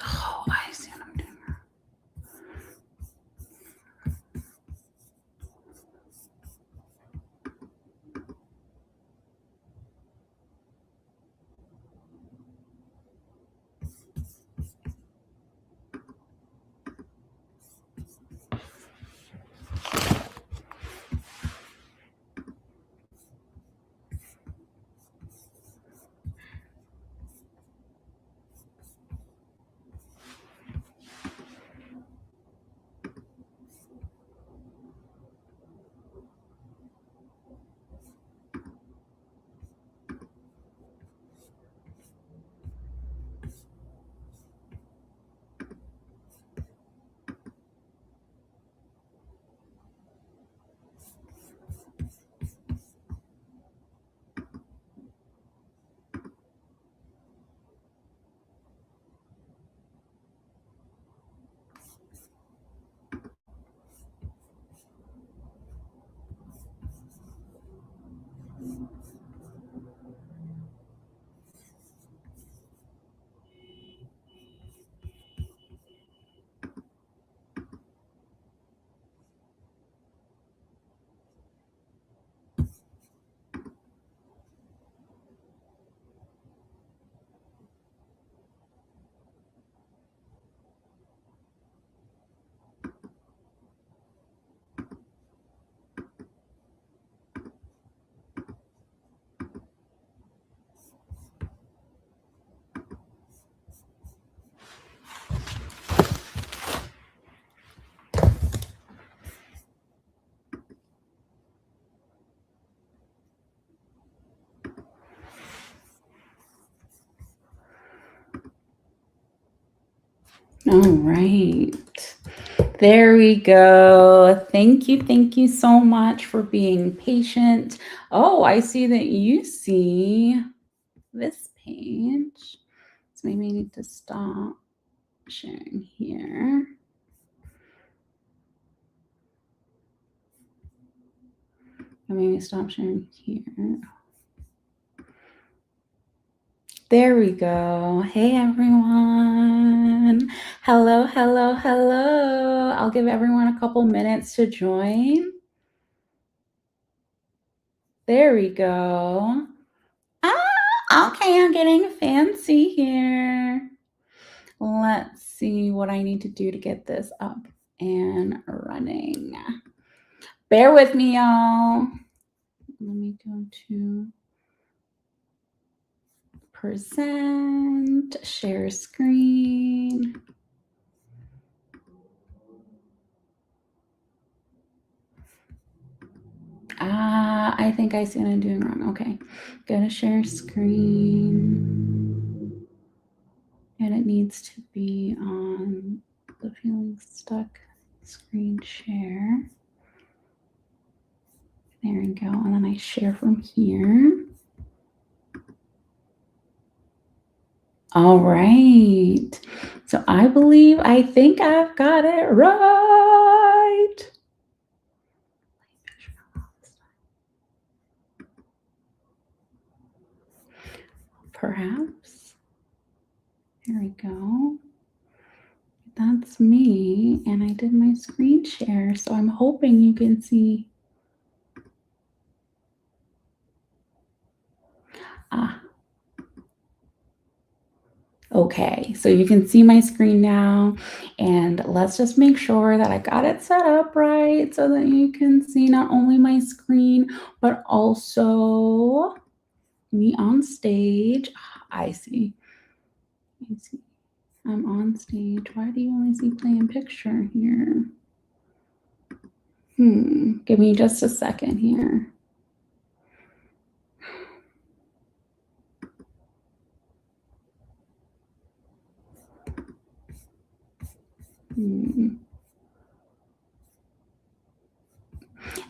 Oh, I see what I'm doing. All right. There we go. Thank you so much for being patient. Oh, I see that you see this page. So maybe I need to stop sharing here. And maybe stop sharing here. There we go. Hey, everyone. Hello. I'll give everyone a couple minutes to join. There we go. Okay, I'm getting fancy here. Let's see what I need to do to get this up and running. Bear with me, y'all. Let me go to present, share screen. I think I see what I'm doing wrong. Okay, go to share screen. And it needs to be on the feeling stuck screen share. There we go. And then I share from here. All right. So I think I've got it right. Perhaps. There we go. That's me. And I did my screen share. So I'm hoping you can see. Okay, so you can see my screen now, and let's just make sure that I got it set up right so that you can see not only my screen, but also me on stage. I see. I'm on stage. Why do you only see play in picture here? Give me just a second here.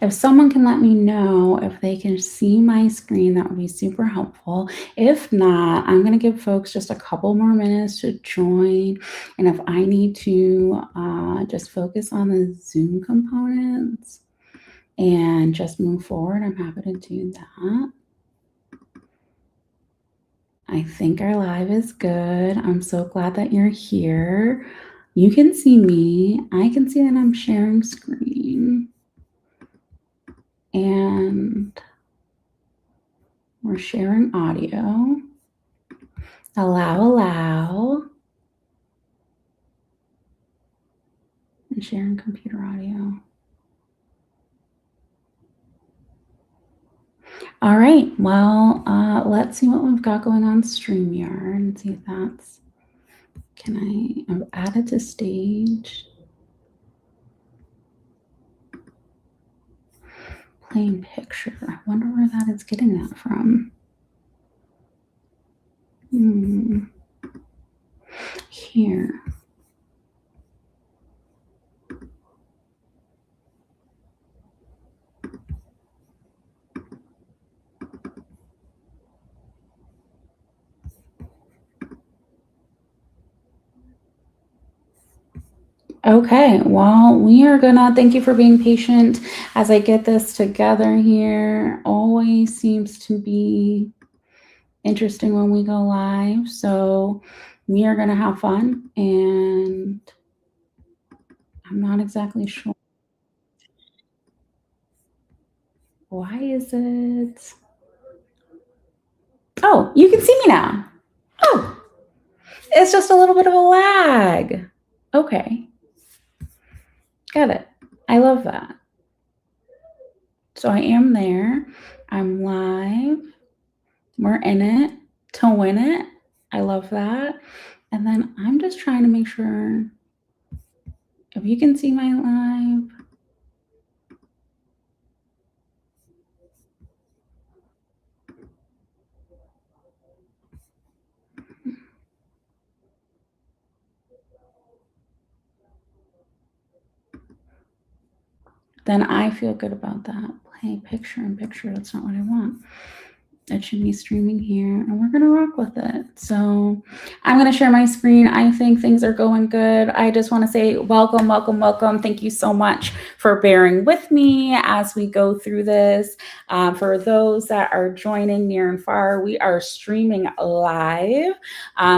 If someone can let me know if they can see my screen, that would be super helpful. If not, I'm going to give folks just a couple more minutes to join. And if I need to just focus on the Zoom components and just move forward, I'm happy to do that. I think our live is good. I'm so glad that you're here. You can see me. I can see that I'm sharing screen. And we're sharing audio. Allow. And sharing computer audio. All right, well, let's see what we've got going on StreamYard and see if that's, I've added to stage. Playing picture, I wonder where that is getting that from. Here. Okay, well, we are gonna thank you for being patient as I get this together here. Always seems to be interesting when we go live. So we are gonna have fun, and I'm not exactly sure. Why is it? Oh, you can see me now. Oh, it's just a little bit of a lag. Okay. Got it. I love that. So I am there. I'm live. We're in it to win it. I love that. And then I'm just trying to make sure if you can see my live. Then I feel good about that. Play picture in picture. That's not what I want. It should be streaming here, and we're gonna rock with it. So I'm gonna share my screen. I think things are going good. I just want to say welcome, welcome, welcome. Thank you so much for bearing with me as we go through this. For those that are joining near and far, we are streaming live.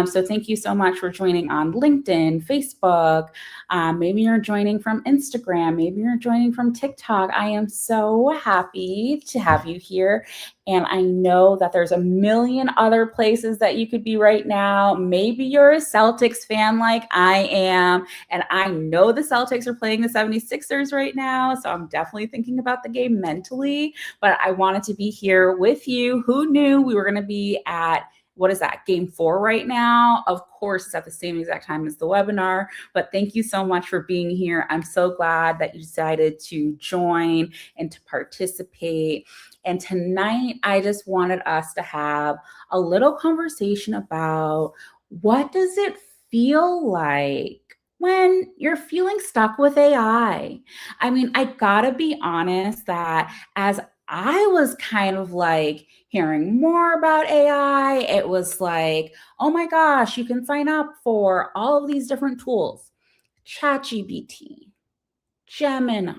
So thank you so much for joining on LinkedIn, Facebook. Maybe you're joining from Instagram. Maybe you're joining from TikTok. I am so happy to have you here. And I know that there's a million other places that you could be right now. Maybe you're a Celtics fan like I am. And I know the Celtics are playing the 76ers right now. So I'm definitely thinking about the game mentally. But I wanted to be here with you. Who knew we were going to be at, what is that, game 4 right now? Of course, it's at the same exact time as the webinar. But thank you so much for being here. I'm so glad that you decided to join and to participate. And tonight, I just wanted us to have a little conversation about what does it feel like when you're feeling stuck with AI? I mean, I gotta be honest that as I was kind of like hearing more about AI, it was like, oh my gosh, you can sign up for all of these different tools. ChatGPT, Gemini,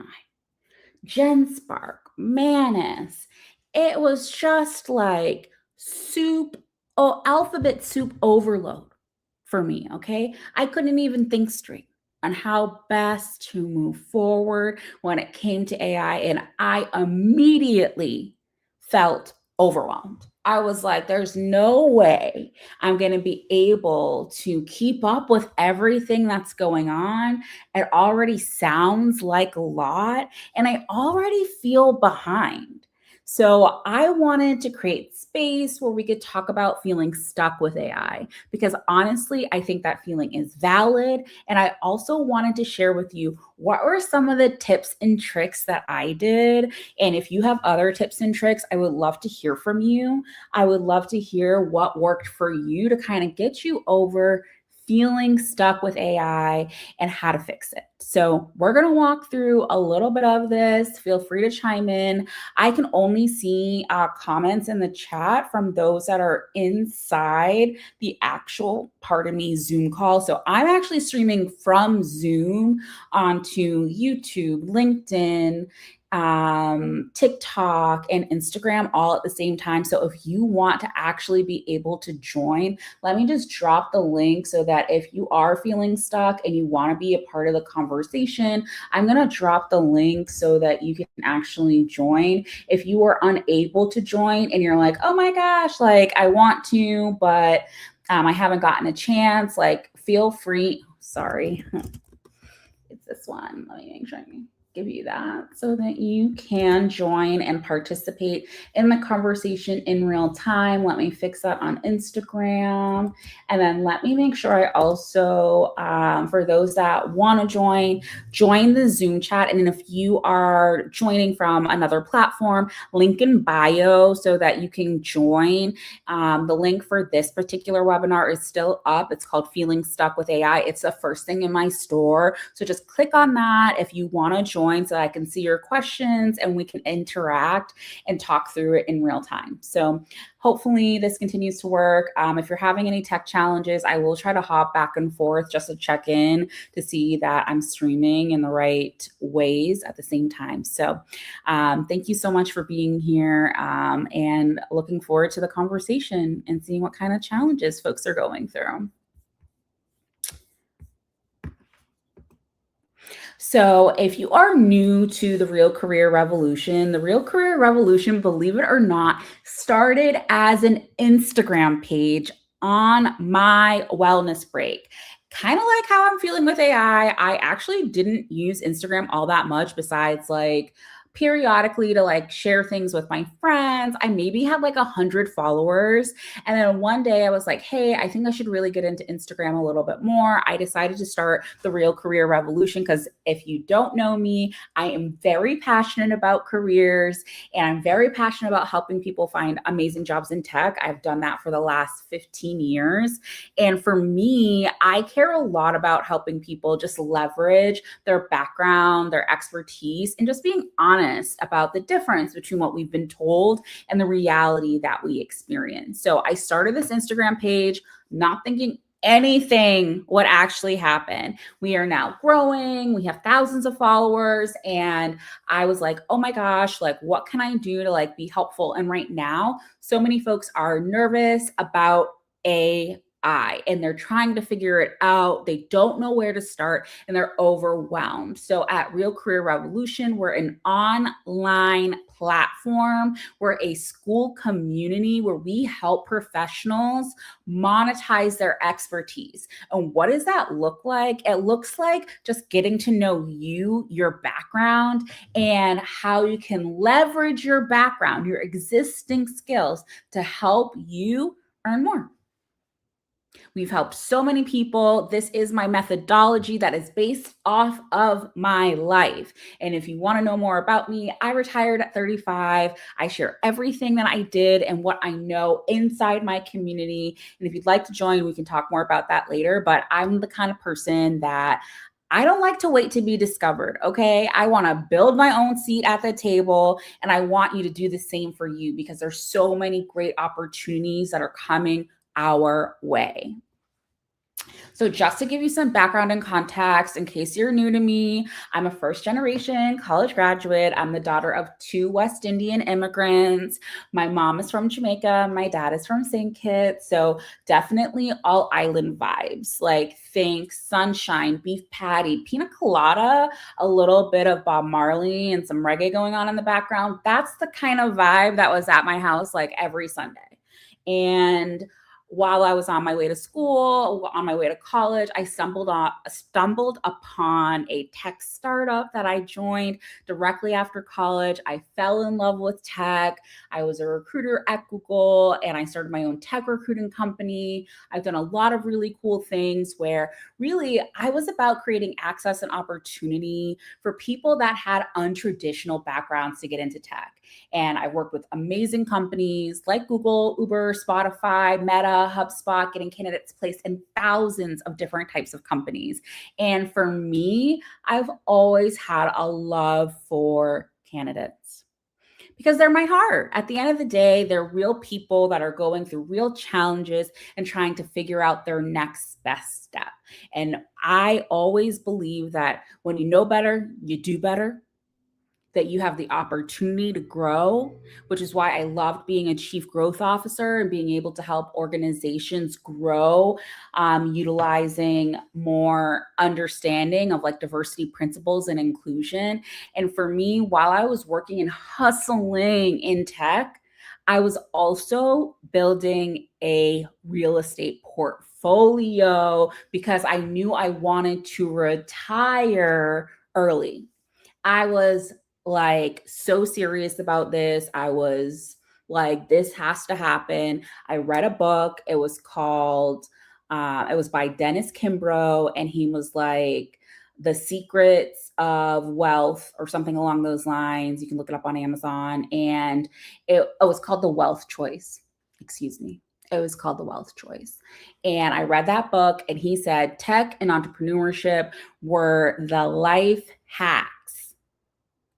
GenSpark, Manus. It was just like alphabet soup overload for me, okay? I couldn't even think straight on how best to move forward when it came to AI, and I immediately felt overwhelmed. I was like, there's no way I'm going to be able to keep up with everything that's going on. It already sounds like a lot, and I already feel behind. So I wanted to create space where we could talk about feeling stuck with AI, because honestly, I think that feeling is valid. And I also wanted to share with you what were some of the tips and tricks that I did. And if you have other tips and tricks, I would love to hear from you. I would love to hear what worked for you to kind of get you over feeling stuck with AI and how to fix it. So, we're going to walk through a little bit of this. Feel free to chime in. I can only see comments in the chat from those that are inside the actual, pardon me, Zoom call. So, I'm actually streaming from Zoom onto YouTube, LinkedIn, TikTok, and Instagram all at the same time. So if you want to actually be able to join, let me just drop the link so that if you are feeling stuck and you want to be a part of the conversation, I'm going to drop the link so that you can actually join. If you are unable to join and you're like, oh my gosh, like I want to, but I haven't gotten a chance, like feel free. Sorry. It's this one. Let me make sure I give you that so that you can join and participate in the conversation in real time. Let me fix that on Instagram. And then let me make sure I also, for those that want to join the Zoom chat. And if you are joining from another platform, link in bio so that you can join. The link for this particular webinar is still up. It's called Feeling Stuck with AI. It's the first thing in my store. So just click on that if you want to join so I can see your questions and we can interact and talk through it in real time. So hopefully this continues to work. If you're having any tech challenges, I will try to hop back and forth just to check in to see that I'm streaming in the right ways at the same time. So thank you so much for being here and looking forward to the conversation and seeing what kind of challenges folks are going through. So if you are new to the Real Career Revolution, believe it or not, started as an Instagram page on my wellness break. Kind of like how I'm feeling with AI. I actually didn't use Instagram all that much besides like periodically to like share things with my friends. I maybe had like 100 followers. And then one day I was like, hey, I think I should really get into Instagram a little bit more. I decided to start the Real Career Revolution because if you don't know me, I am very passionate about careers and I'm very passionate about helping people find amazing jobs in tech. I've done that for the last 15 years. And for me, I care a lot about helping people just leverage their background, their expertise, and just being honest about the difference between what we've been told and the reality that we experience. So I started this Instagram page not thinking anything would actually happen. We are now growing. We have thousands of followers. And I was like, oh my gosh, like what can I do to like be helpful? And right now, so many folks are nervous about AI and they're trying to figure it out. They don't know where to start and they're overwhelmed. So at Real Career Revolution, we're an online platform. We're a school community where we help professionals monetize their expertise. And what does that look like? It looks like just getting to know you, your background, and how you can leverage your background, your existing skills to help you earn more. We've helped so many people. This is my methodology that is based off of my life. And if you want to know more about me, I retired at 35. I share everything that I did and what I know inside my community. And if you'd like to join, we can talk more about that later. But I'm the kind of person that I don't like to wait to be discovered, okay? I want to build my own seat at the table, and I want you to do the same for you because there's so many great opportunities that are coming our way. So just to give you some background and context, in case you're new to me, I'm a first generation college graduate. I'm the daughter of 2 West Indian immigrants. My mom is from Jamaica. My dad is from St. Kitts. So definitely all island vibes, like think sunshine, beef patty, pina colada, a little bit of Bob Marley and some reggae going on in the background. That's the kind of vibe that was at my house like every Sunday. And while I was on my way to school, on my way to college, I stumbled upon a tech startup that I joined directly after college. I fell in love with tech. I was a recruiter at Google and I started my own tech recruiting company. I've done a lot of really cool things where really I was about creating access and opportunity for people that had untraditional backgrounds to get into tech. And I've worked with amazing companies like Google, Uber, Spotify, Meta, HubSpot, getting candidates placed in thousands of different types of companies. And for me, I've always had a love for candidates because they're my heart. At the end of the day, they're real people that are going through real challenges and trying to figure out their next best step. And I always believe that when you know better, you do better, that you have the opportunity to grow, which is why I loved being a chief growth officer and being able to help organizations grow, utilizing more understanding of like diversity principles and inclusion. And for me, while I was working and hustling in tech, I was also building a real estate portfolio because I knew I wanted to retire early. I was like so serious about this. I was like, this has to happen. I read a book. It was it was by Dennis Kimbro, and he was like, The Secrets of Wealth or something along those lines. You can look it up on Amazon. And it was called The Wealth Choice. Excuse me. It was called The Wealth Choice. And I read that book, and he said tech and entrepreneurship were the life hacks.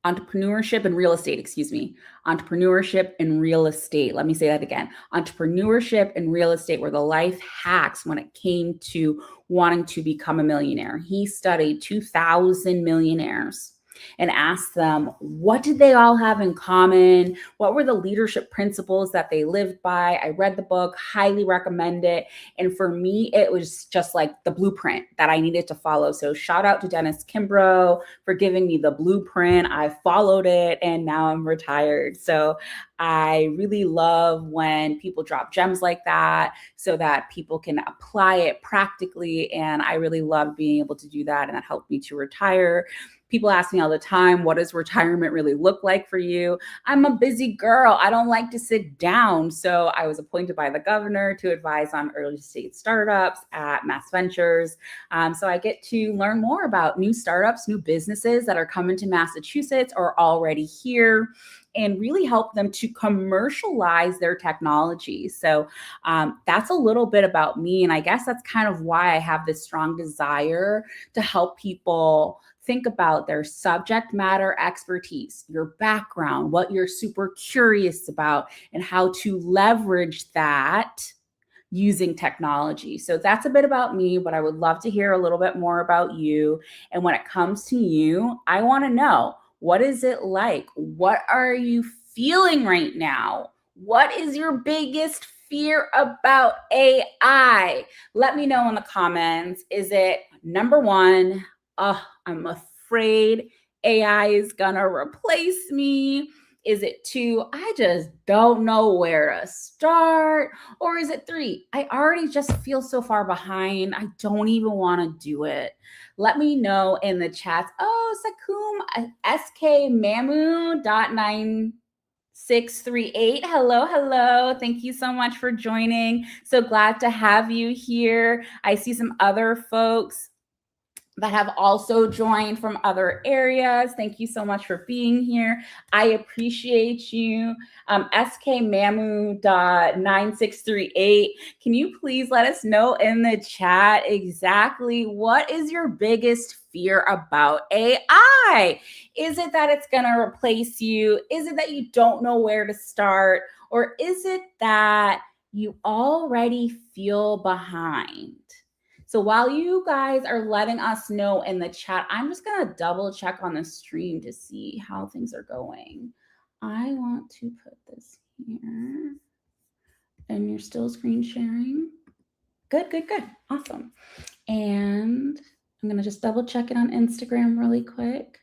Entrepreneurship and real estate, excuse me. Entrepreneurship and real estate. Let me say that again. Entrepreneurship and real estate were the life hacks when it came to wanting to become a millionaire. He studied 2,000 millionaires and asked them, what did they all have in common? What were the leadership principles that they lived by? I read the book, highly recommend it. And for me, it was just like the blueprint that I needed to follow. So shout out to Dennis Kimbro for giving me the blueprint. I followed it, and now I'm retired. So I really love when people drop gems like that so that people can apply it practically. And I really love being able to do that. And that helped me to retire. People ask me all the time, what does retirement really look like for you? I'm a busy girl. I don't like to sit down. So I was appointed by the governor to advise on early stage startups at Mass Ventures. So I get to learn more about new startups, new businesses that are coming to Massachusetts or already here, and really help them to commercialize their technology. So that's a little bit about me. And I guess that's kind of why I have this strong desire to help people think about their subject matter expertise, your background, what you're super curious about, and how to leverage that using technology. So that's a bit about me, but I would love to hear a little bit more about you. And when it comes to you, I want to know, what is it like? What are you feeling right now? What is your biggest fear about AI? Let me know in the comments. Is it number one, I'm afraid AI is gonna replace me? Is it two, I just don't know where to start? Or is it three, I already just feel so far behind, I don't even want to do it? Let me know in the chats. Oh, Sakum, skmamu.9638. Hello. Thank you so much for joining. So glad to have you here. I see some other folks that have also joined from other areas. Thank you so much for being here. I appreciate you. skmamu.9638. Can you please let us know in the chat exactly what is your biggest fear about AI? Is it that it's going to replace you? Is it that you don't know where to start? Or is it that you already feel behind? So while you guys are letting us know in the chat, I'm just going to double check on the stream to see how things are going. I want to put this here. And you're still screen sharing? Good. Awesome. And I'm going to just double check it on Instagram really quick.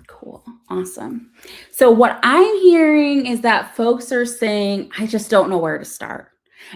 Cool. Awesome. So what I'm hearing is that folks are saying, I just don't know where to start.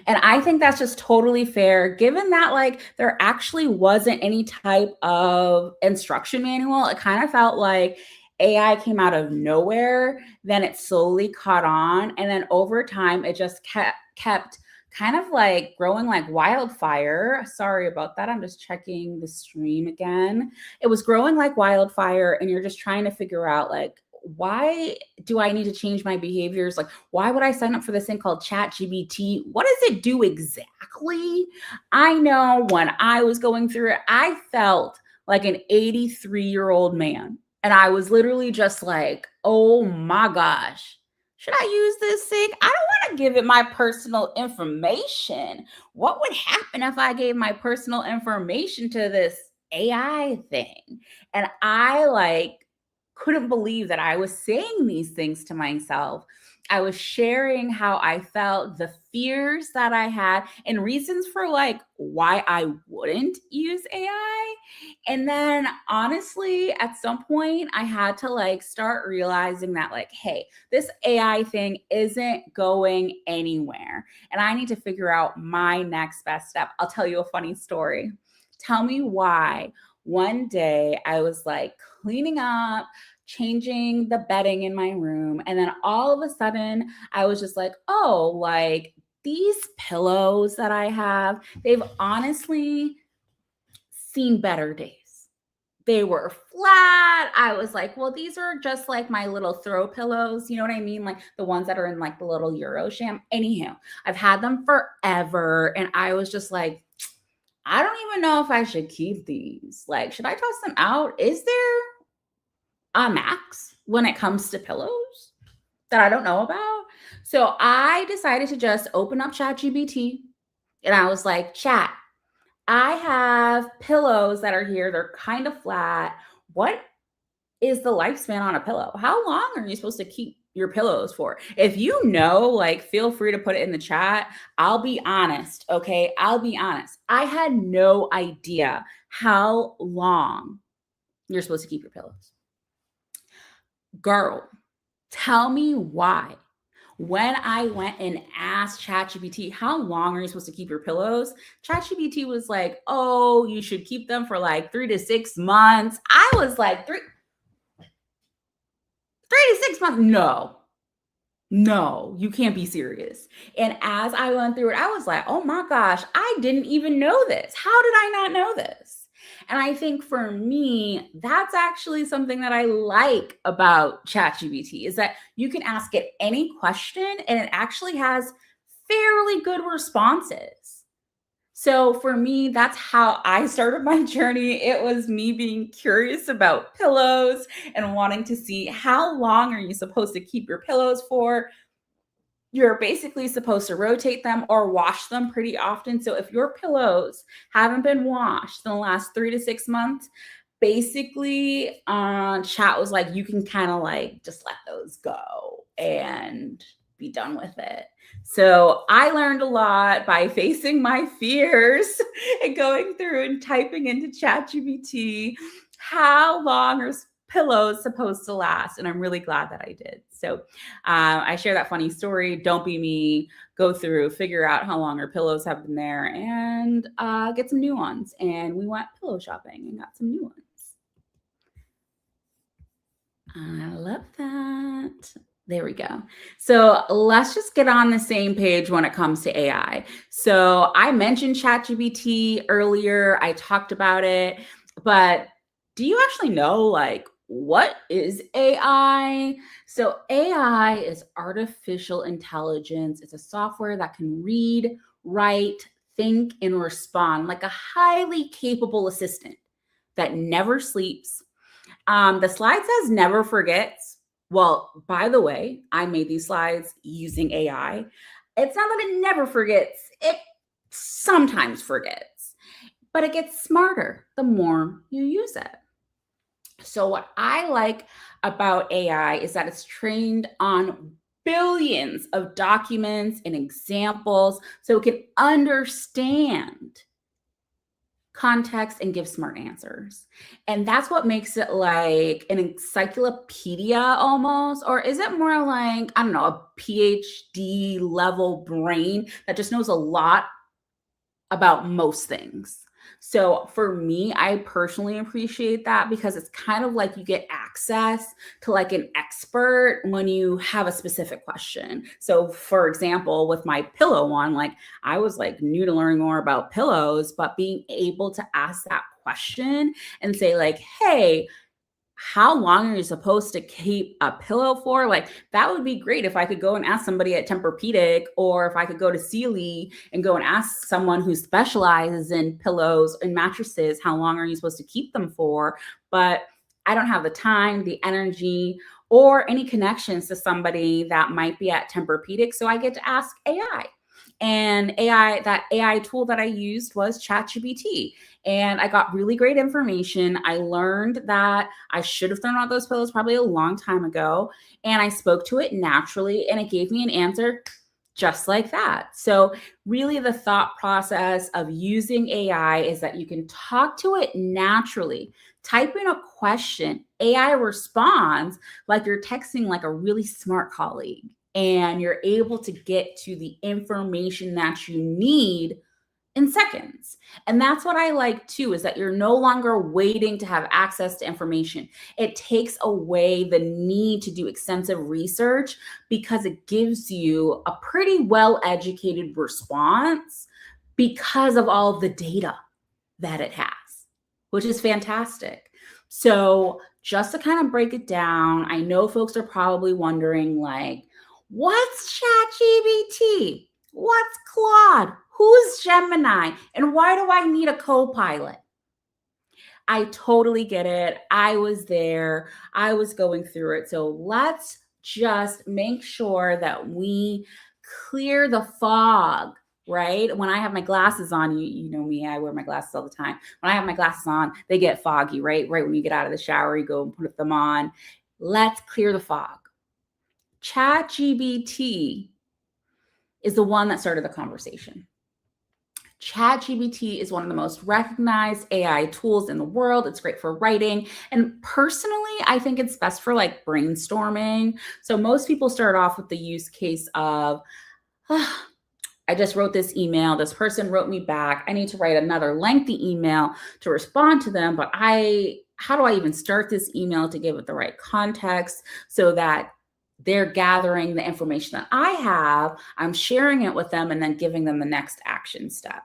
And I think that's just totally fair, given that like there actually wasn't any type of instruction manual. It kind of felt like AI came out of nowhere, then it slowly caught on. And then over time, it just kept kind of like growing like wildfire. Sorry about that. I'm just checking the stream again. It was growing like wildfire, and you're just trying to figure out like, why do I need to change my behaviors? Like, why would I sign up for this thing called ChatGPT? What does it do exactly? I know when I was going through it, I felt like an 83-year-old man. And I was literally just like, oh my gosh, should I use this thing? I don't want to give it my personal information. What would happen if I gave my personal information to this AI thing? And I like couldn't believe that I was saying these things to myself. I was sharing how I felt, the fears that I had, and reasons for like why I wouldn't use AI. And then honestly, at some point, I had to like start realizing that, like, hey, this AI thing isn't going anywhere. And I need to figure out my next best step. I'll tell you a funny story. Tell me why one day I was like cleaning up, changing the bedding in my room. And then all of a sudden, I was just like, oh, like these pillows that I have, they've honestly seen better days. They were flat. I was like, well, these are just like my little throw pillows. You know what I mean? Like the ones that are in like the little Euro sham. Anywho, I've had them forever. And I was just like, I don't even know if I should keep these. Like, should I toss them out? Is there a max when it comes to pillows that I don't know about? So I decided to just open up ChatGPT and I was like, chat, I have pillows that are here. They're kind of flat. What is the lifespan on a pillow? How long are you supposed to keep your pillows for? If you know, like, feel free to put it in the chat. I'll be honest, okay? I'll be honest. I had no idea how long you're supposed to keep your pillows. Girl, tell me why. When I went and asked ChatGPT, how long are you supposed to keep your pillows? ChatGPT was like, oh, you should keep them for like 3 to 6 months. I was like, 3 to 6 months? No, you can't be serious. And as I went through it, I was like, oh my gosh, I didn't even know this. How did I not know this? And I think for me, that's actually something that I like about ChatGPT is that you can ask it any question and it actually has fairly good responses. So for me, that's how I started my journey. It was me being curious about pillows and wanting to see how long are you supposed to keep your pillows for. You're basically supposed to rotate them or wash them pretty often. So if your pillows haven't been washed in the last 3 to 6 months, basically chat was like, you can kind of like just let those go and be done with it. So I learned a lot by facing my fears and going through and typing into ChatGPT how long are pillows supposed to last. And I'm really glad that I did. So I share that funny story. Don't be me. Go through, figure out how long our pillows have been there, and get some new ones. And we went pillow shopping and got some new ones. I love that. There we go. So let's just get on the same page when it comes to AI. So I mentioned ChatGPT earlier. I talked about it, but do you actually know like what is AI? So AI is artificial intelligence. It's a software that can read, write, think, and respond like a highly capable assistant that never sleeps. The slide says never forgets. Well, by the way, I made these slides using AI. It's not that it never forgets, it sometimes forgets, but it gets smarter the more you use it. So, what I like about AI is that it's trained on billions of documents and examples so it can understand context and give smart answers. And that's what makes it like an encyclopedia almost, or is it more like, I don't know, a PhD level brain that just knows a lot about most things? So for me, I personally appreciate that because it's kind of like you get access to like an expert when you have a specific question. So for example, with my pillow one, like I was like new to learning more about pillows, but being able to ask that question and say like, hey, how long are you supposed to keep a pillow for? Like that would be great if I could go and ask somebody at Tempur-Pedic, or if I could go to Sealy and go and ask someone who specializes in pillows and mattresses, how long are you supposed to keep them for? But I don't have the time, the energy, or any connections to somebody that might be at Tempur-Pedic. So I get to ask AI. And that AI tool that I used was ChatGPT. And I got really great information. I learned that I should have thrown out those pillows probably a long time ago. And I spoke to it naturally, and it gave me an answer just like that. So, really, the thought process of using AI is that you can talk to it naturally. Type in a question, AI responds like you're texting like a really smart colleague, and you're able to get to the information that you need in seconds. And that's what I like too, is that you're no longer waiting to have access to information. It takes away the need to do extensive research because it gives you a pretty well educated response because of all of the data that it has, which is fantastic. So, just to kind of break it down, I know folks are probably wondering, like, what's ChatGPT? What's Claude? Who's Gemini? And why do I need a co pilot? I totally get it. I was there, I was going through it. So, let's just make sure that we clear the fog, right? When I have my glasses on, you know me, I wear my glasses all the time. When I have my glasses on, they get foggy, right? Right when you get out of the shower, you go and put them on. Let's clear the fog. ChatGPT is the one that started the conversation. ChatGPT is one of the most recognized AI tools in the world. It's great for writing. And personally, I think it's best for like brainstorming. So most people start off with the use case of, I just wrote this email. This person wrote me back. I need to write another lengthy email to respond to them. But how do I even start this email to give it the right context so that they're gathering the information that I have, I'm sharing it with them, and then giving them the next action step.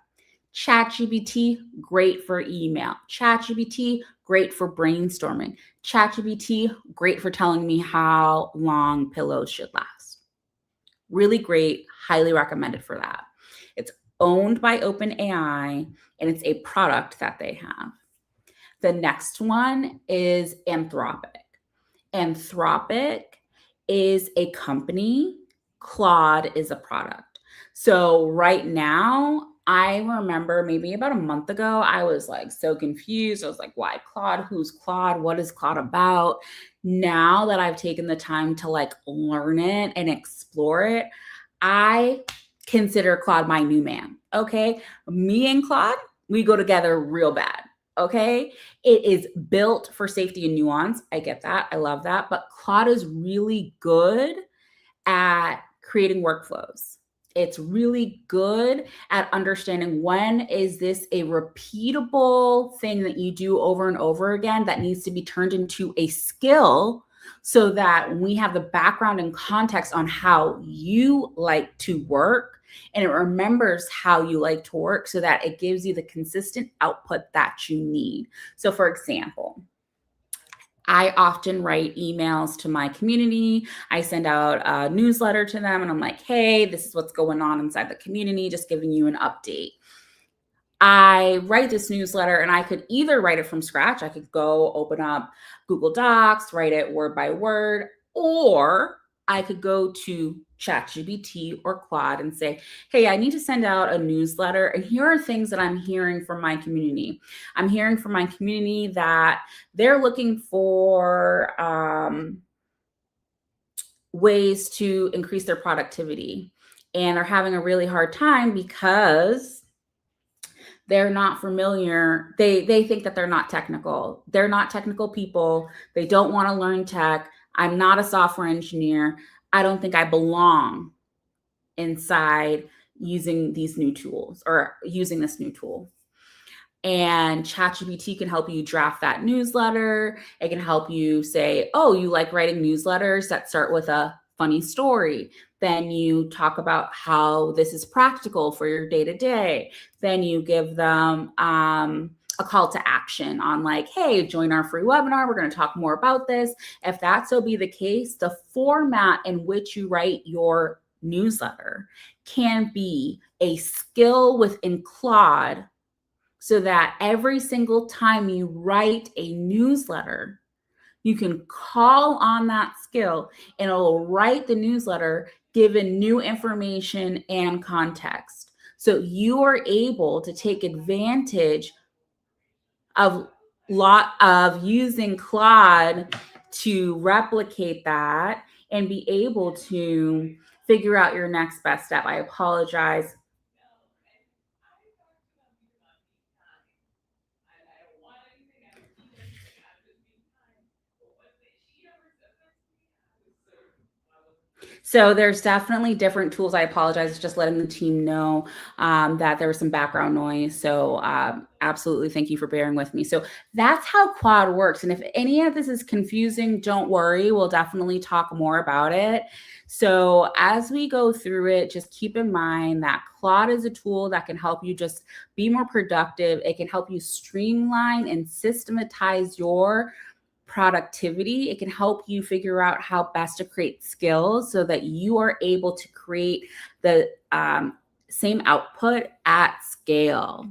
ChatGPT, great for email. ChatGPT, great for brainstorming. ChatGPT, great for telling me how long pillows should last. Really great, highly recommended for that. It's owned by OpenAI, and it's a product that they have. The next one is Anthropic. Anthropic is a company, Claude is a product. So right now, I remember maybe about a month ago, I was like so confused. I was like, why Claude? Who's Claude? What is Claude about? Now that I've taken the time to like learn it and explore it, I consider Claude my new man. Okay. Me and Claude, we go together real bad. Okay. It is built for safety and nuance. I get that. I love that. But Claude is really good at creating workflows. It's really good at understanding when is this a repeatable thing that you do over and over again that needs to be turned into a skill, so that we have the background and context on how you like to work, and it remembers how you like to work so that it gives you the consistent output that you need. So for example, I often write emails to my community. I send out a newsletter to them, and I'm like, hey, this is what's going on inside the community, just giving you an update. I write this newsletter, and I could either write it from scratch. I could go open up Google Docs, write it word by word, or I could go to ChatGPT or Claude and say, hey, I need to send out a newsletter, and here are things that I'm hearing from my community. I'm hearing from my community that they're looking for ways to increase their productivity and are having a really hard time because they're not familiar. They think that they're not technical. They're not technical people. They don't want to learn tech. I'm not a software engineer. I don't think I belong inside using these new tools or using this new tool. And ChatGPT can help you draft that newsletter. It can help you say, oh, you like writing newsletters that start with a funny story. Then you talk about how this is practical for your day to day. Then you give them a call to action on like, hey, join our free webinar. We're going to talk more about this. If that so be the case, the format in which you write your newsletter can be a skill within Claude, so that every single time you write a newsletter, you can call on that skill and it'll write the newsletter given new information and context. So you are able to take advantage of using Claude to replicate that and be able to figure out your next best step. I apologize. So there's definitely different tools. I apologize, just letting the team know that there was some background noise. So absolutely, thank you for bearing with me. So that's how Claude works. And if any of this is confusing, don't worry. We'll definitely talk more about it. So as we go through it, just keep in mind that Claude is a tool that can help you just be more productive. It can help you streamline and systematize your productivity. It can help you figure out how best to create skills so that you are able to create the same output at scale.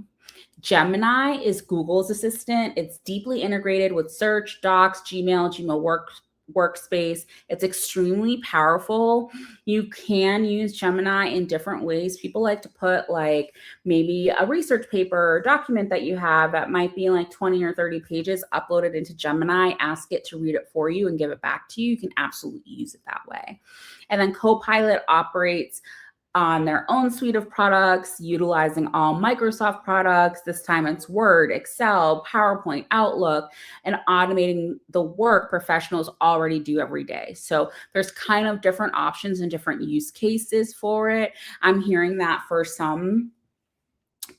Gemini is Google's assistant. It's deeply integrated with Search, Docs, Gmail Workspace. It's extremely powerful. You can use Gemini in different ways. People like to put like maybe a research paper or document that you have that might be like 20 or 30 pages, upload it into Gemini, ask it to read it for you and give it back to you. You can absolutely use it that way. And then Copilot operates on their own suite of products, utilizing all Microsoft products. This time it's Word, Excel, PowerPoint, Outlook, and automating the work professionals already do every day. So there's kind of different options and different use cases for it. I'm hearing that for some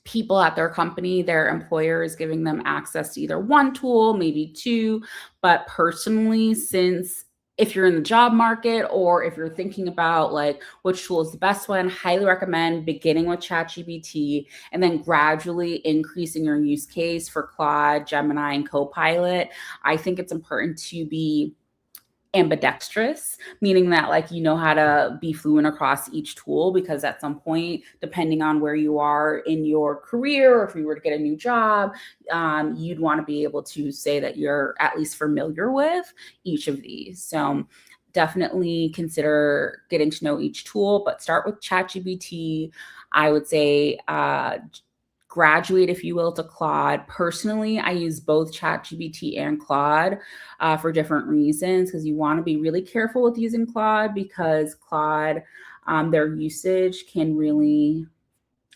people at their company, their employer is giving them access to either one tool, maybe two. But personally, since if you're in the job market or if you're thinking about like which tool is the best one, highly recommend beginning with ChatGPT and then gradually increasing your use case for Claude, Gemini, and Copilot. I think it's important to be ambidextrous, meaning that like you know how to be fluent across each tool, because at some point, depending on where you are in your career or if you were to get a new job, you'd want to be able to say that you're at least familiar with each of these. So definitely consider getting to know each tool, but start with ChatGPT. I would say graduate, if you will, to Claude. Personally, I use both ChatGPT and Claude for different reasons, because you want to be really careful with using Claude, because Claude, their usage can really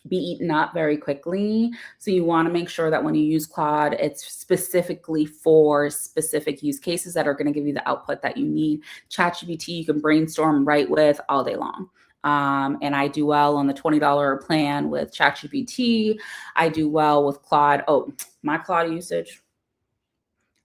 be eaten up very quickly. So you want to make sure that when you use Claude, it's specifically for specific use cases that are going to give you the output that you need. ChatGPT, you can brainstorm, write with all day long. And I do well on the $20 plan with ChatGPT. I do well with Claude. Oh, my Claude usage.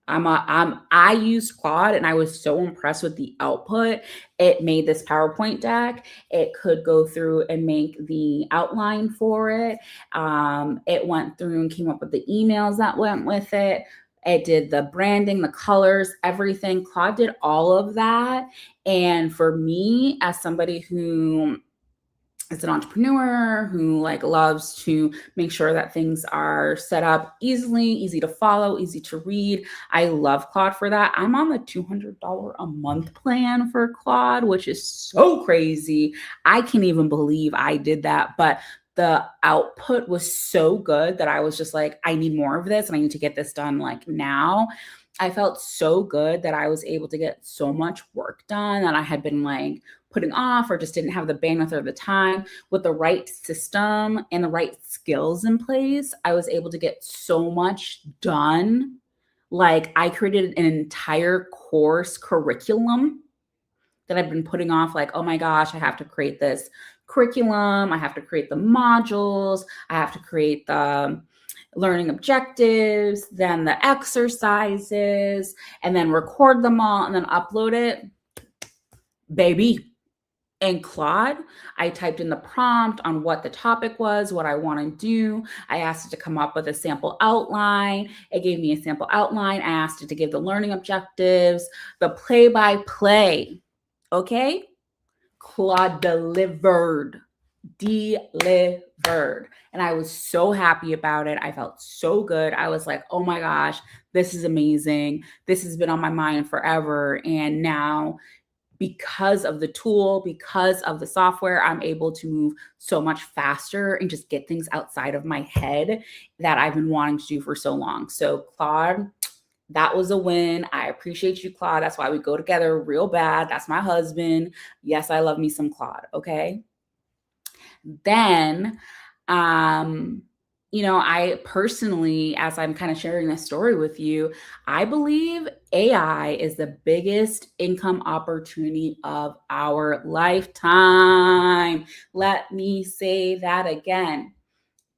I used Claude and I was so impressed with the output. It made this PowerPoint deck. It could go through and make the outline for it. It went through and came up with the emails that went with it. It did the branding, the colors, everything. Claude did all of that. And for me, as somebody who is an entrepreneur who like loves to make sure that things are set up easily, easy to follow, easy to read, I love Claude for that. I'm on the $200 a month plan for Claude, which is so crazy. I can't even believe I did that, but the output was so good that I was just like, I need more of this and I need to get this done like now. I felt so good that I was able to get so much work done that I had been like putting off or just didn't have the bandwidth or the time. With the right system and the right skills in place, I was able to get so much done. Like I created an entire course curriculum that I've been putting off, like, oh my gosh, I have to create this curriculum. I have to create the modules. I have to create the learning objectives, then the exercises, and then record them all and then upload it. Baby. In Claude, I typed in the prompt on what the topic was, what I want to do. I asked it to come up with a sample outline. It gave me a sample outline. I asked it to give the learning objectives, the play-by-play. Okay? Claude delivered. And I was so happy about it. I felt so good. I was like, oh my gosh, this is amazing. This has been on my mind forever. And now, because of the tool, because of the software, I'm able to move so much faster and just get things outside of my head that I've been wanting to do for so long. So Claude, that was a win. I appreciate you, Claude. That's why we go together real bad. That's my husband. Yes, I love me some Claude. Okay. Then, I personally, as I'm kind of sharing this story with you, I believe AI is the biggest income opportunity of our lifetime. Let me say that again.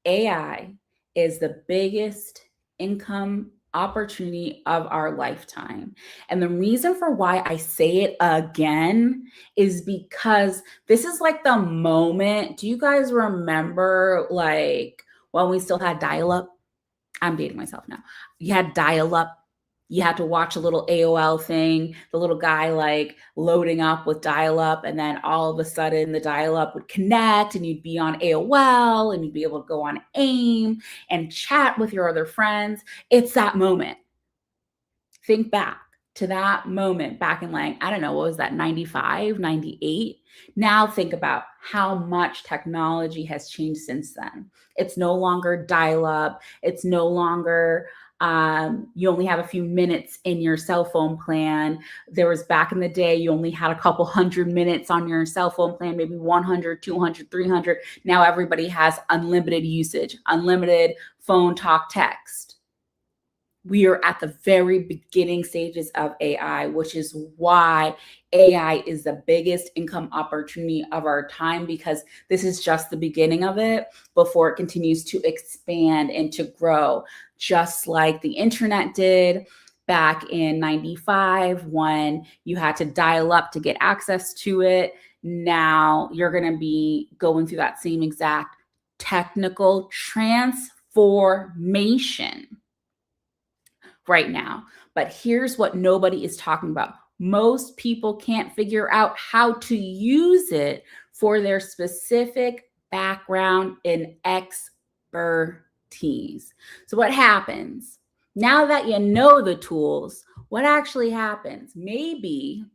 AI is the biggest income opportunity of our lifetime. And the reason for why I say it again is because this is like the moment. Do you guys remember like when we still had dial up? I'm dating myself now. You had dial up. You had to watch a little AOL thing, the little guy like loading up with dial up, and then all of a sudden the dial up would connect and you'd be on AOL and you'd be able to go on AIM and chat with your other friends. It's that moment. Think back to that moment back in like, I don't know, what was that, 95, 98? Now think about how much technology has changed since then. It's no longer dial up. It's no longer you only have a few minutes in your cell phone plan. There was back in the day, you only had a couple 100 minutes on your cell phone plan, maybe 100, 200, 300. Now everybody has unlimited usage, unlimited phone talk, text. We are at the very beginning stages of AI, which is why AI is the biggest income opportunity of our time, because this is just the beginning of it before it continues to expand and to grow, just like the internet did back in 95 when you had to dial up to get access to it. Now you're going to be going through that same exact technical transformation right now. But here's what nobody is talking about. Most people can't figure out how to use it for their specific background in expertise. So what happens? Now that you know the tools, what actually happens? Maybe it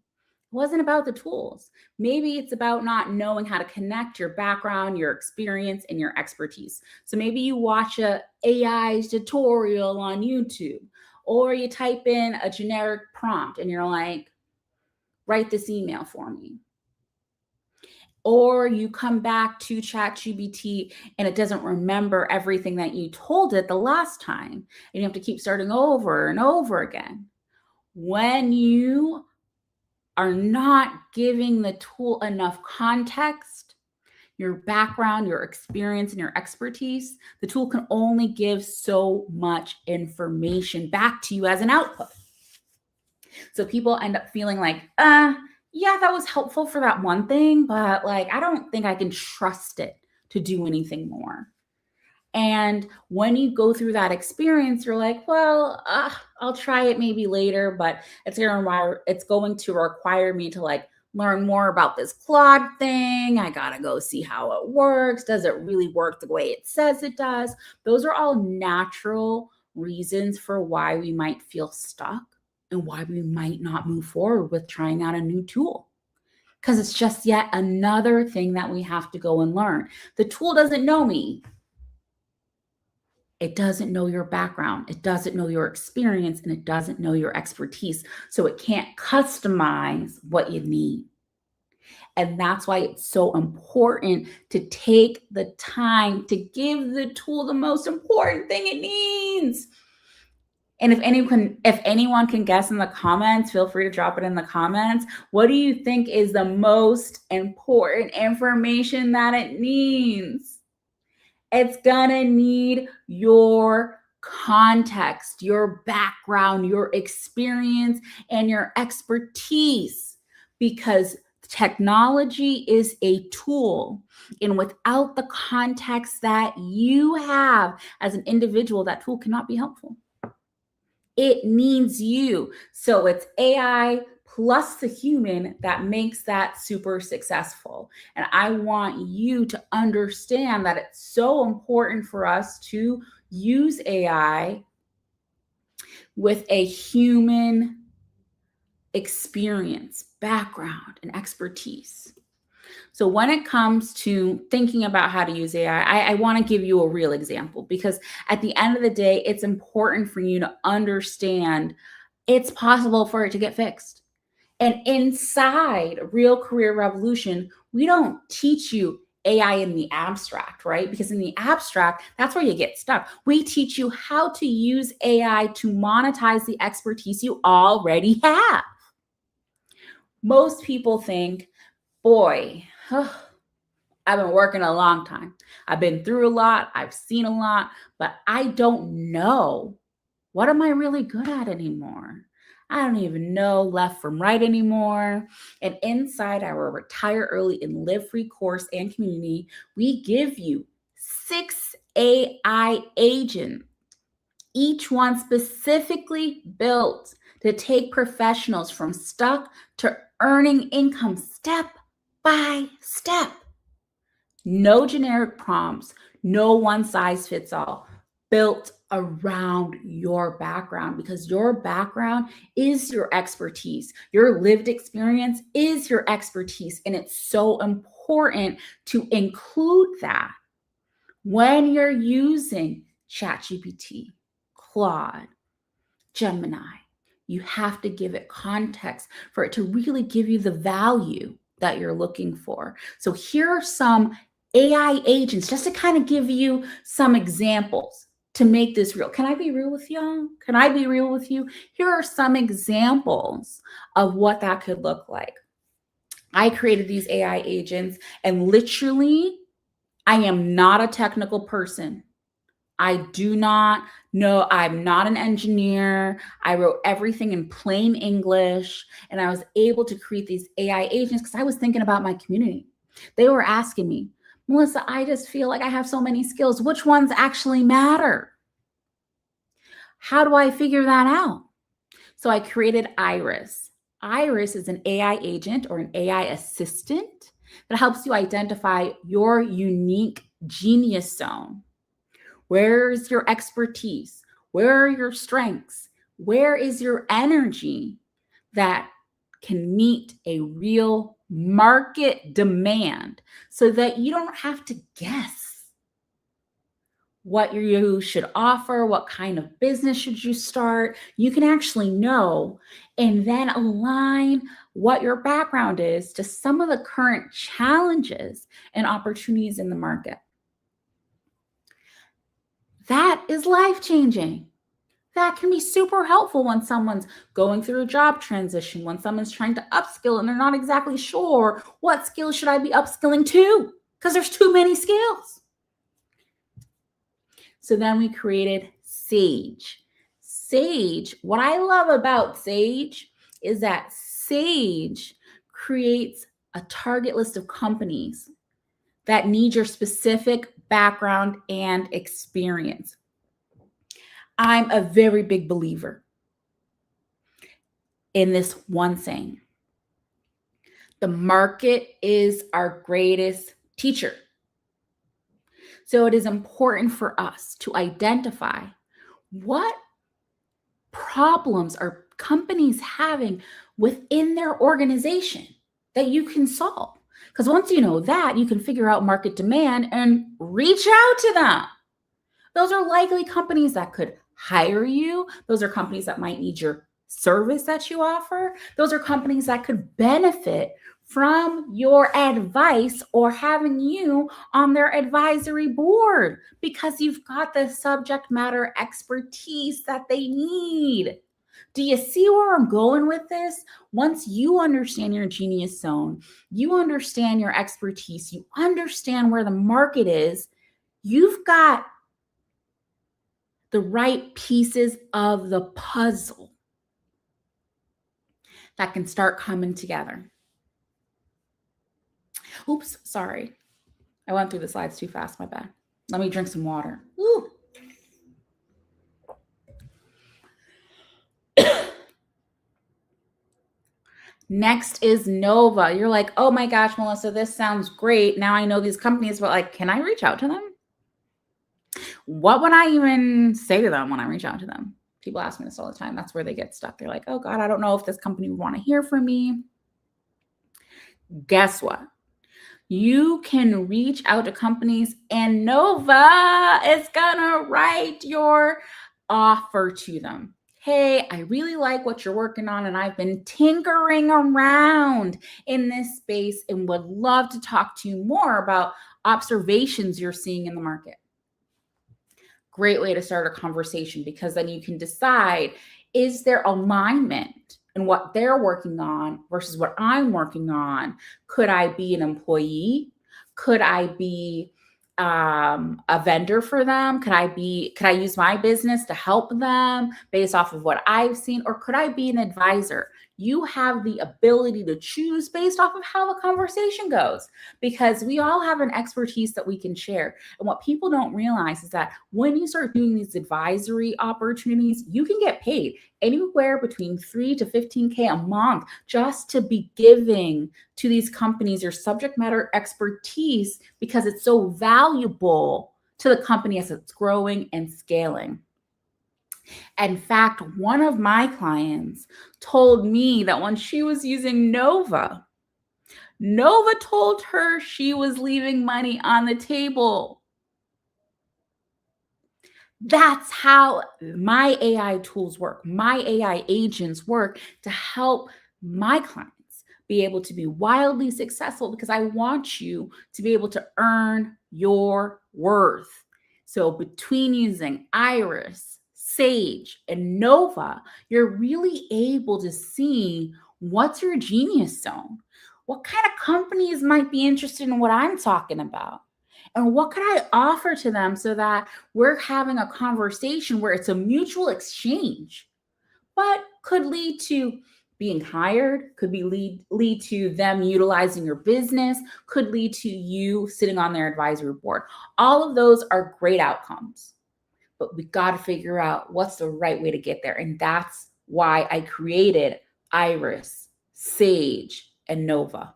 wasn't about the tools. Maybe it's about not knowing how to connect your background, your experience, and your expertise. So maybe you watch a AI tutorial on YouTube, or you type in a generic prompt and you're like, write this email for me. Or you come back to ChatGPT and it doesn't remember everything that you told it the last time. And you have to keep starting over and over again. When you are not giving the tool enough context, your background, your experience, and your expertise, the tool can only give so much information back to you as an output. So people end up feeling like, yeah, that was helpful for that one thing, but like, I don't think I can trust it to do anything more. And when you go through that experience, you're like, well, I'll try it maybe later, but it's going to require me to like learn more about this Claude thing. I got to go see how it works. Does it really work the way it says it does? Those are all natural reasons for why we might feel stuck and why we might not move forward with trying out a new tool. Because it's just yet another thing that we have to go and learn. The tool doesn't know me. It doesn't know your background. It doesn't know your experience, and it doesn't know your expertise. So it can't customize what you need. And that's why it's so important to take the time to give the tool the most important thing it needs. And if anyone can guess in the comments, feel free to drop it in the comments. What do you think is the most important information that it needs? It's gonna need your context, your background, your experience, and your expertise, because technology is a tool. And without the context that you have as an individual, that tool cannot be helpful. It needs you. So it's AI plus the human that makes that super successful. And I want you to understand that it's so important for us to use AI with a human experience, background, and expertise. So when it comes to thinking about how to use AI, I want to give you a real example, because at the end of the day, it's important for you to understand it's possible for it to get fixed. And inside Real Career Revolution, we don't teach you AI in the abstract, right? Because in the abstract, that's where you get stuck. We teach you how to use AI to monetize the expertise you already have. Most people think, boy, I've been working a long time. I've been through a lot. I've seen a lot, but I don't know, what am I really good at anymore? I don't even know left from right anymore. And inside our Retire Early and Live Free course and community, we give you 6 AI agents, each one specifically built to take professionals from stuck to earning income step by step. No generic prompts, no one size fits all, built around your background, because your background is your expertise. Your lived experience is your expertise. And it's so important to include that when you're using ChatGPT, Claude, Gemini. You have to give it context for it to really give you the value that you're looking for. So here are some AI agents, just to kind of give you some examples to make this real. Can I be real with y'all? Can I be real with you? Here are some examples of what that could look like. I created these AI agents, and literally, I am not a technical person. I do not know. I'm not an engineer. I wrote everything in plain English, and I was able to create these AI agents because I was thinking about my community. They were asking me, Melissa, I just feel like I have so many skills. Which ones actually matter? How do I figure that out? So I created Iris. Iris is an AI agent or an AI assistant that helps you identify your unique genius zone. Where's your expertise? Where are your strengths? Where is your energy that can meet a real market demand, so that you don't have to guess what you should offer, what kind of business should you start. You can actually know and then align what your background is to some of the current challenges and opportunities in the market. That is life-changing. That can be super helpful when someone's going through a job transition, when someone's trying to upskill and they're not exactly sure, what skills should I be upskilling to? Because there's too many skills. So then we created Sage. Sage, what I love about Sage is that Sage creates a target list of companies that need your specific background and experience. I'm a very big believer in this one saying: the market is our greatest teacher. So it is important for us to identify what problems are companies having within their organization that you can solve. Because once you know that, you can figure out market demand and reach out to them. Those are likely companies that could hire you. Those are companies that might need your service that you offer. Those are companies that could benefit from your advice or having you on their advisory board, because you've got the subject matter expertise that they need. Do you see where I'm going with this? Once you understand your genius zone, you understand your expertise, you understand where the market is, you've got the right pieces of the puzzle that can start coming together. Oops, sorry. I went through the slides too fast, my bad. Let me drink some water. Ooh. Next is Nova. You're like, oh my gosh, Melissa, this sounds great. Now I know these companies, but like, can I reach out to them? What would I even say to them when I reach out to them? People ask me this all the time. That's where they get stuck. They're like, oh God, I don't know if this company would want to hear from me. Guess what? You can reach out to companies and Nova is gonna write your offer to them. Hey, I really like what you're working on, and I've been tinkering around in this space and would love to talk to you more about observations you're seeing in the market. Great way to start a conversation, because then you can decide, is there alignment in what they're working on versus what I'm working on? Could I be an employee? Could I be a vendor for them? Could I use my business to help them based off of what I've seen? Or could I be an advisor? You have the ability to choose based off of how the conversation goes, because we all have an expertise that we can share. And what people don't realize is that when you start doing these advisory opportunities, you can get paid anywhere between 3 to 15K a month just to be giving to these companies your subject matter expertise, because it's so valuable to the company as it's growing and scaling. In fact, one of my clients told me that when she was using Nova told her she was leaving money on the table. That's how my AI tools work. My AI agents work to help my clients be able to be wildly successful, because I want you to be able to earn your worth. So between using Iris, Sage, and Nova, you're really able to see what's your genius zone. What kind of companies might be interested in what I'm talking about? And what could I offer to them so that we're having a conversation where it's a mutual exchange, but could lead to being hired, could be lead to them utilizing your business, could lead to you sitting on their advisory board. All of those are great outcomes, but we got to figure out what's the right way to get there. And that's why I created Iris, Sage, and Nova.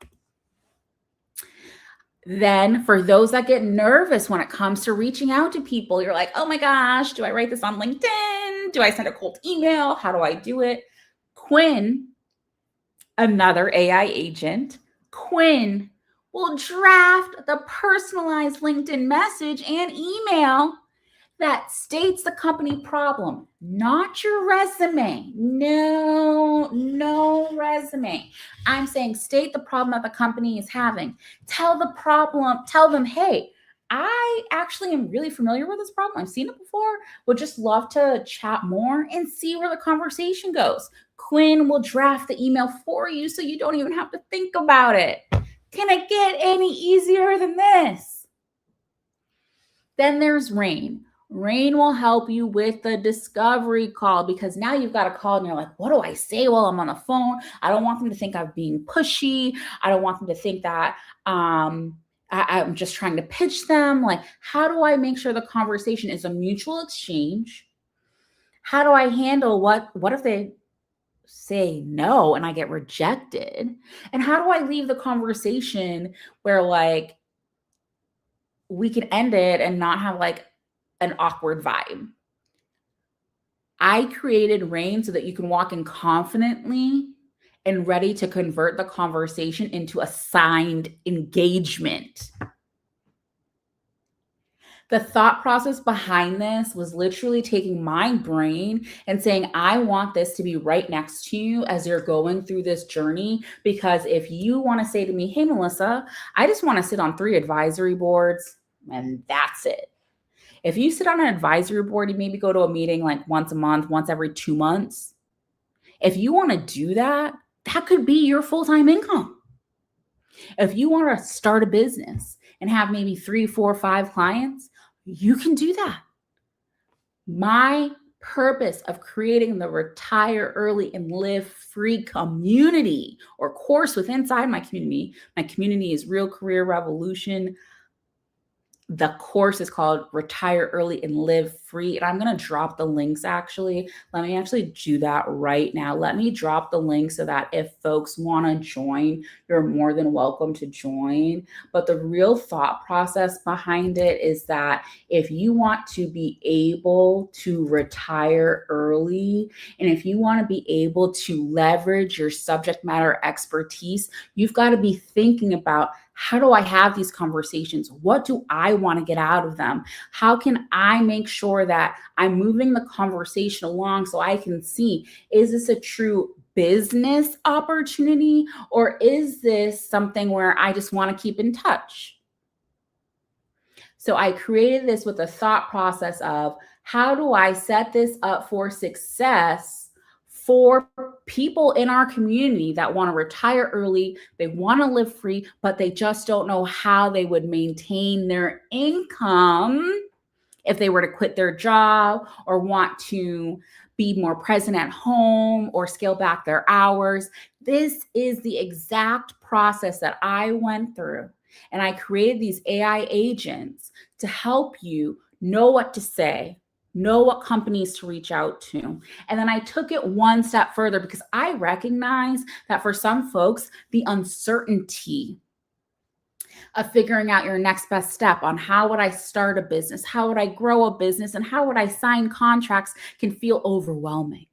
Then for those that get nervous when it comes to reaching out to people, you're like, oh my gosh, do I write this on LinkedIn? Do I send a cold email? How do I do it? Quinn, another AI agent, Quinn will draft the personalized LinkedIn message and email that states the company problem, not your resume. No resume. I'm saying state the problem that the company is having. Tell them, hey, I actually am really familiar with this problem. I've seen it before. Would just love to chat more and see where the conversation goes. Quinn will draft the email for you so you don't even have to think about it. Can it get any easier than this? Then there's Rain. Rain will help you with the discovery call, because now you've got a call and you're like, what do I say while I'm on the phone? I don't want them to think I'm being pushy. I don't want them to think that I'm just trying to pitch them. Like, how do I make sure the conversation is a mutual exchange? How do I handle what if they say no and I get rejected? And how do I leave the conversation where like we can end it and not have like an awkward vibe? I created Rain so that you can walk in confidently and ready to convert the conversation into a signed engagement. The thought process behind this was literally taking my brain and saying, I want this to be right next to you as you're going through this journey. Because if you want to say to me, hey, Melissa, I just want to sit on 3 advisory boards and that's it. If you sit on an advisory board, you maybe go to a meeting like once a month, once every 2 months. If you want to do that, that could be your full-time income. If you want to start a business and have maybe 3, 4, 5 clients, You can do that. My purpose of creating the Retire Early and Live Free community or course within inside my community is Real Career Revolution. The course is called Retire Early and Live Free. And I'm going to drop the links actually. Let me actually do that right now. Let me drop the link so that if folks want to join, you're more than welcome to join. But the real thought process behind it is that if you want to be able to retire early, and if you want to be able to leverage your subject matter expertise, you've got to be thinking about, how do I have these conversations? What do I want to get out of them? How can I make sure that I'm moving the conversation along so I can see, is this a true business opportunity, or is this something where I just want to keep in touch? So I created this with a thought process of, how do I set this up for success for people in our community that want to retire early, they want to live free, but they just don't know how they would maintain their income if they were to quit their job or want to be more present at home or scale back their hours. This is the exact process that I went through. And I created these AI agents to help you know what to say, know what companies to reach out to. And then I took it one step further because I recognize that for some folks, the uncertainty of figuring out your next best step on how would I start a business, how would I grow a business, and how would I sign contracts can feel overwhelming.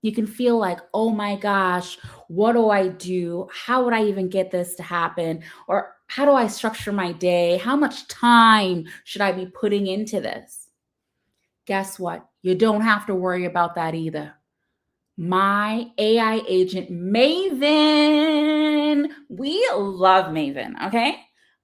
You can feel like, oh my gosh, what do I do? How would I even get this to happen? Or how do I structure my day? How much time should I be putting into this? Guess what? You don't have to worry about that either. My AI agent, Maven, we love Maven, okay?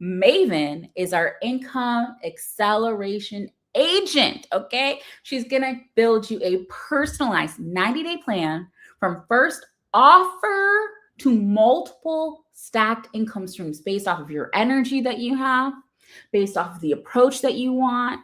Maven is our income acceleration agent, okay? She's gonna build you a personalized 90-day plan from first offer to multiple stacked income streams based off of your energy that you have, based off of the approach that you want,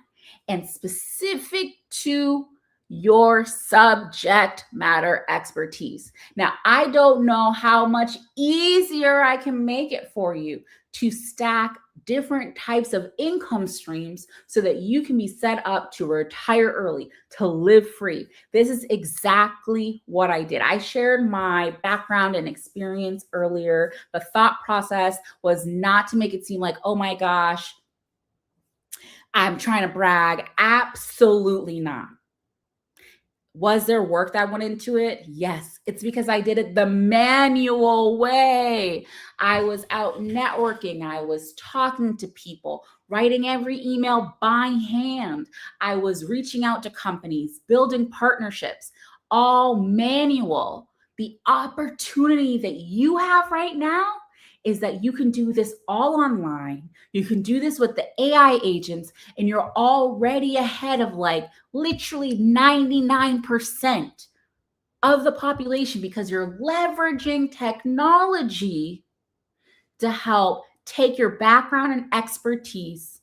and specific to your subject matter expertise. Now, I don't know how much easier I can make it for you to stack different types of income streams so that you can be set up to retire early, to live free. This is exactly what I did. I shared my background and experience earlier. The thought process was not to make it seem like, oh my gosh, I'm trying to brag. Absolutely not. Was there work that went into it? Yes. It's because I did it the manual way. I was out networking. I was talking to people, writing every email by hand. I was reaching out to companies, building partnerships, all manual. The opportunity that you have right now is that you can do this all online. You can do this with the AI agents, and you're already ahead of like literally 99% of the population because you're leveraging technology to help take your background and expertise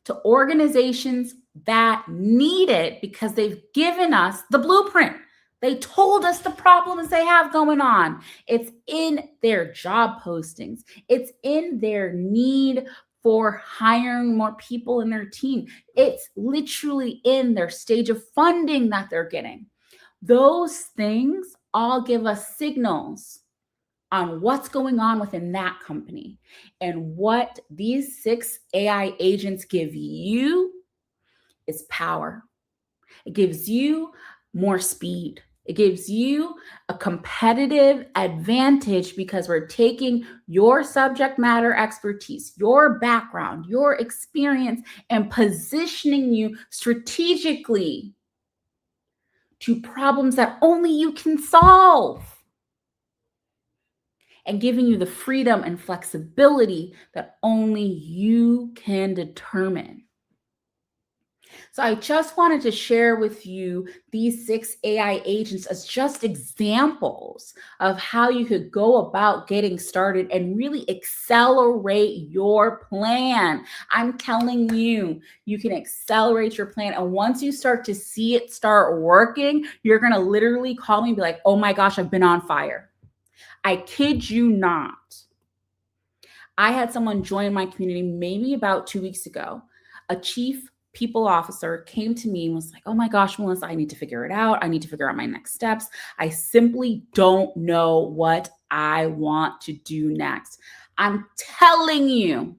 to organizations that need it because they've given us the blueprint. They told us the problems they have going on. It's in their job postings. It's in their need for hiring more people in their team. It's literally in their stage of funding that they're getting. Those things all give us signals on what's going on within that company. And what these 6 AI agents give you is power. It gives you more speed. It gives you a competitive advantage because we're taking your subject matter expertise, your background, your experience, and positioning you strategically to problems that only you can solve, and giving you the freedom and flexibility that only you can determine. So I just wanted to share with you these 6 AI agents as just examples of how you could go about getting started and really accelerate your plan. I'm telling you, you can accelerate your plan. And once you start to see it start working, you're going to literally call me and be like, oh my gosh, I've been on fire. I kid you not. I had someone join my community maybe about 2 weeks ago. A chief people officer came to me and was like, oh my gosh, Melissa, I need to figure it out. I need to figure out my next steps. I simply don't know what I want to do next. I'm telling you.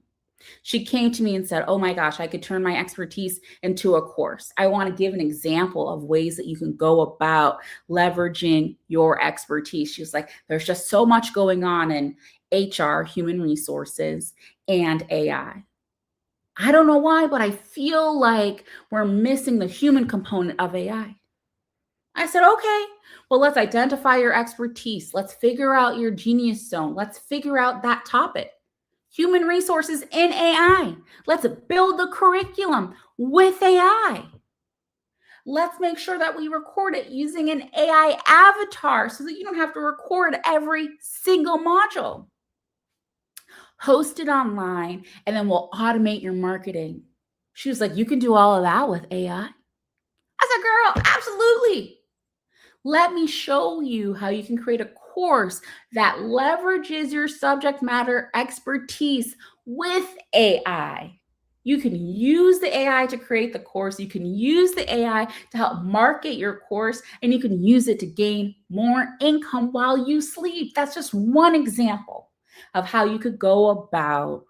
She came to me and said, oh my gosh, I could turn my expertise into a course. I want to give an example of ways that you can go about leveraging your expertise. She was like, there's just so much going on in HR, human resources, and AI. I don't know why, but I feel like we're missing the human component of AI. I said, okay, well, let's identify your expertise. Let's figure out your genius zone. Let's figure out that topic. Human resources in AI. Let's build the curriculum with AI. Let's make sure that we record it using an AI avatar so that you don't have to record every single module. Host it online, and then we'll automate your marketing. She was like, you can do all of that with AI. I said, girl, absolutely. Let me show you how you can create a course that leverages your subject matter expertise with AI. You can use the AI to create the course. You can use the AI to help market your course, and you can use it to gain more income while you sleep. That's just one example of how you could go about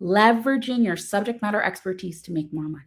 leveraging your subject matter expertise to make more money.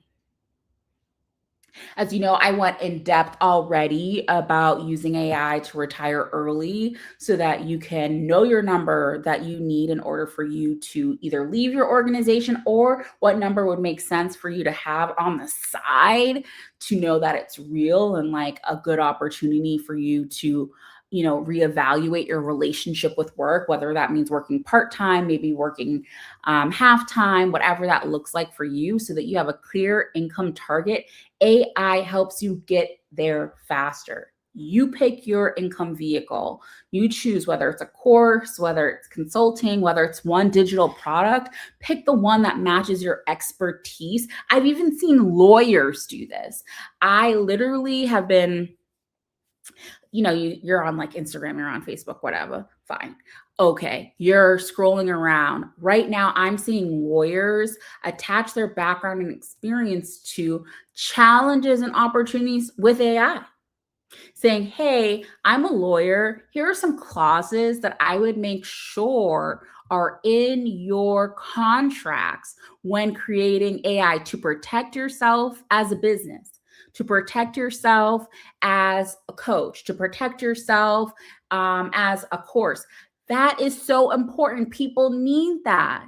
As you know, I went in depth already about using AI to retire early so that you can know your number that you need in order for you to either leave your organization or what number would make sense for you to have on the side to know that it's real and like a good opportunity for you to reevaluate your relationship with work, whether that means working part-time, maybe working half-time, whatever that looks like for you, so that you have a clear income target. AI helps you get there faster. You pick your income vehicle. You choose whether it's a course, whether it's consulting, whether it's one digital product. Pick the one that matches your expertise. I've even seen lawyers do this. I literally have been you're on like Instagram, you're on Facebook, whatever, fine. Okay, you're scrolling around. Right now, I'm seeing lawyers attach their background and experience to challenges and opportunities with AI, saying, hey, I'm a lawyer. Here are some clauses that I would make sure are in your contracts when creating AI to protect yourself as a business, to protect yourself as a coach, to protect yourself as a course. That is so important. People need that.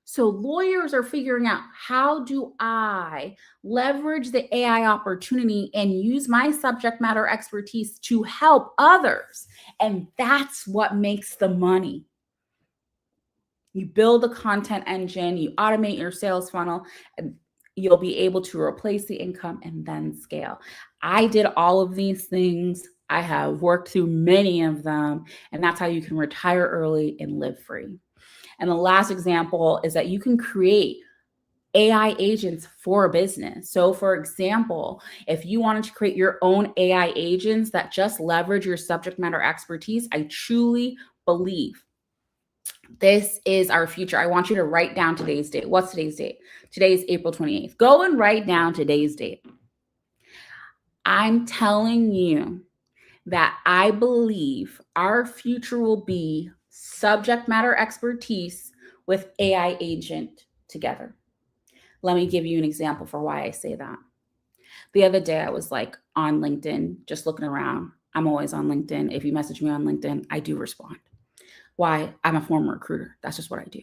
So lawyers are figuring out, how do I leverage the AI opportunity and use my subject matter expertise to help others? And that's what makes the money. You build a content engine, you automate your sales funnel, and you'll be able to replace the income and then scale. I did all of these things. I have worked through many of them, and that's how you can retire early and live free. And the last example is that you can create AI agents for a business. So, for example, if you wanted to create your own AI agents that just leverage your subject matter expertise, I truly believe this is our future. I want you to write down today's date. What's today's date? Today is April 28th. Go and write down today's date. I'm telling you that I believe our future will be subject matter expertise with AI agent together. Let me give you an example for why I say that. The other day, I was like on LinkedIn, just looking around. I'm always on LinkedIn. If you message me on LinkedIn, I do respond. Why? I'm a former recruiter. That's just what I do.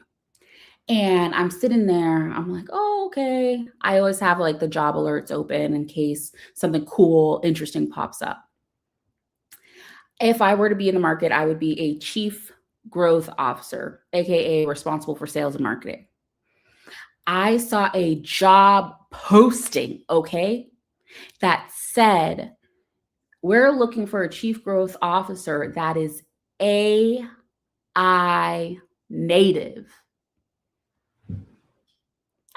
And I'm sitting there. I'm like, oh, okay. I always have like the job alerts open in case something cool, interesting pops up. If I were to be in the market, I would be a chief growth officer, AKA responsible for sales and marketing. I saw a job posting, okay, that said, we're looking for a chief growth officer that is AI native.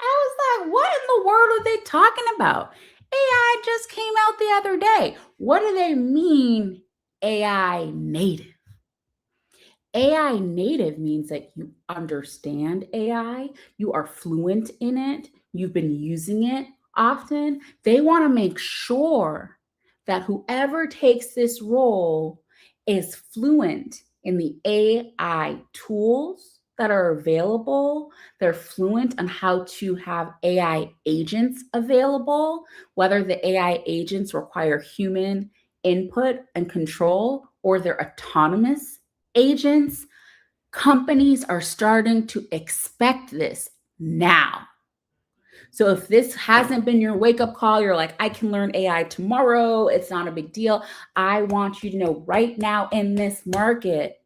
I was like, what in the world are they talking about? AI just came out the other day. What do they mean, AI native? AI native means that you understand AI, you are fluent in it, you've been using it often. They want to make sure that whoever takes this role is fluent in the AI tools that are available. They're fluent on how to have AI agents available, whether the AI agents require human input and control or they're autonomous agents. Companies are starting to expect this now. So if this hasn't been your wake up call, you're like, I can learn AI tomorrow, it's not a big deal. I want you to know right now in this market,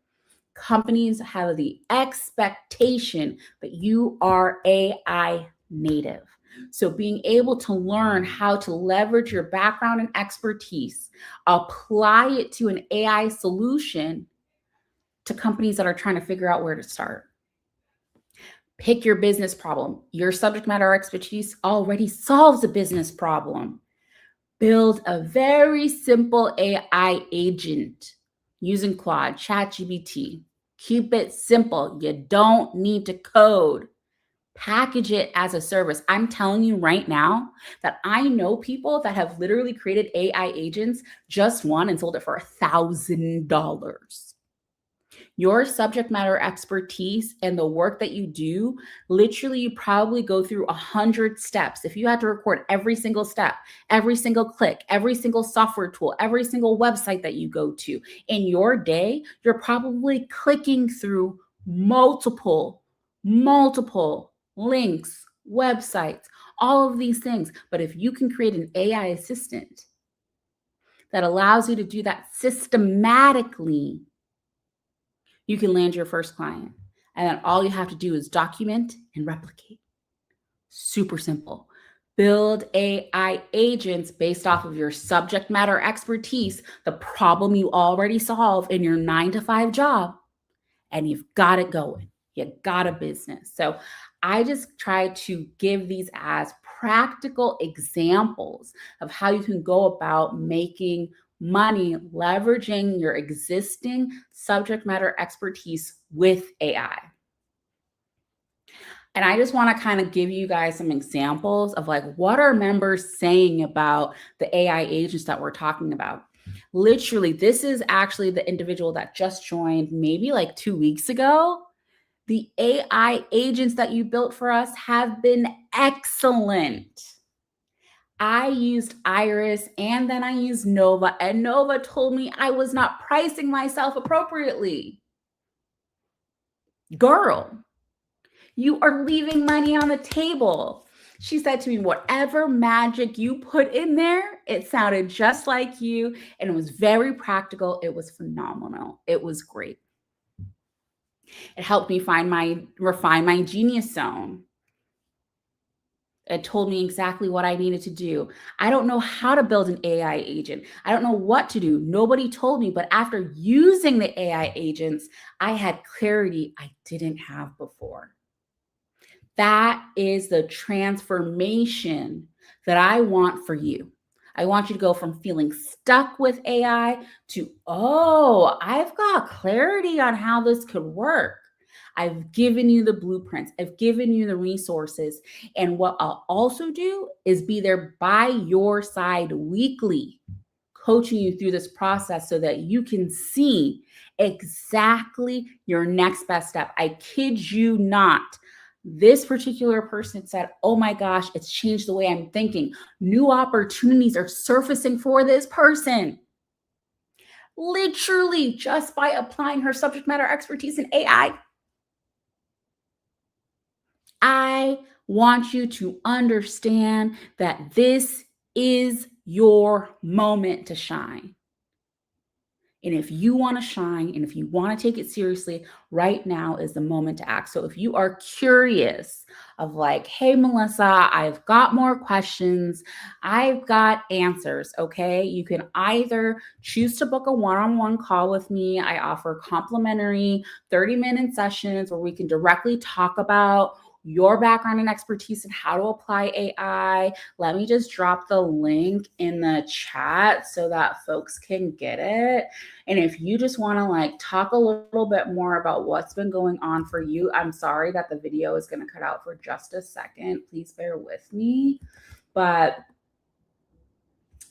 companies have the expectation that you are AI native. So being able to learn how to leverage your background and expertise, apply it to an AI solution to companies that are trying to figure out where to start. Pick your business problem. Your subject matter expertise already solves a business problem. Build a very simple AI agent using Claude, ChatGPT. Keep it simple. You don't need to code. Package it as a service. I'm telling you right now that I know people that have literally created AI agents, just one, and sold it for $1,000. Your subject matter expertise and the work that you do, literally, you probably go through 100 steps. If you had to record every single step, every single click, every single software tool, every single website that you go to in your day, you're probably clicking through multiple links, websites, all of these things. But if you can create an AI assistant that allows you to do that systematically, you can land your first client. And then all you have to do is document and replicate. Super simple. Build AI agents based off of your subject matter expertise, the problem you already solve in your 9-to-5 job, and you've got it going. You got a business. So I just try to give these as practical examples of how you can go about making money leveraging your existing subject matter expertise with AI. And I just want to kind of give you guys some examples of like, what are members saying about the AI agents that we're talking about? Literally, this is actually the individual that just joined maybe like 2 weeks ago. The AI agents that you built for us have been excellent. I used Iris and then I used Nova, and Nova told me I was not pricing myself appropriately. Girl, you are leaving money on the table. She said to me, whatever magic you put in there, it sounded just like you, and it was very practical. It was phenomenal. It was great. It helped me refine my genius zone. It told me exactly what I needed to do. I don't know how to build an AI agent. I don't know what to do. Nobody told me, but after using the AI agents, I had clarity I didn't have before. That is the transformation that I want for you. I want you to go from feeling stuck with AI to, oh, I've got clarity on how this could work. I've given you the blueprints. I've given you the resources. And what I'll also do is be there by your side weekly, coaching you through this process so that you can see exactly your next best step. I kid you not. This particular person said, oh my gosh, it's changed the way I'm thinking. New opportunities are surfacing for this person. Literally just by applying her subject matter expertise in AI. I want you to understand that this is your moment to shine. And if you want to shine and if you want to take it seriously, right now is the moment to act. So if you are curious of like, hey, Melissa, I've got more questions, I've got answers, okay? You can either choose to book a one-on-one call with me. I offer complimentary 30-minute sessions where we can directly talk about your background and expertise and how to apply AI. Let me just drop the link in the chat so that folks can get it. And if you just want to like talk a little bit more about what's been going on for you, I'm sorry that the video is going to cut out for just a second. Please bear with me. But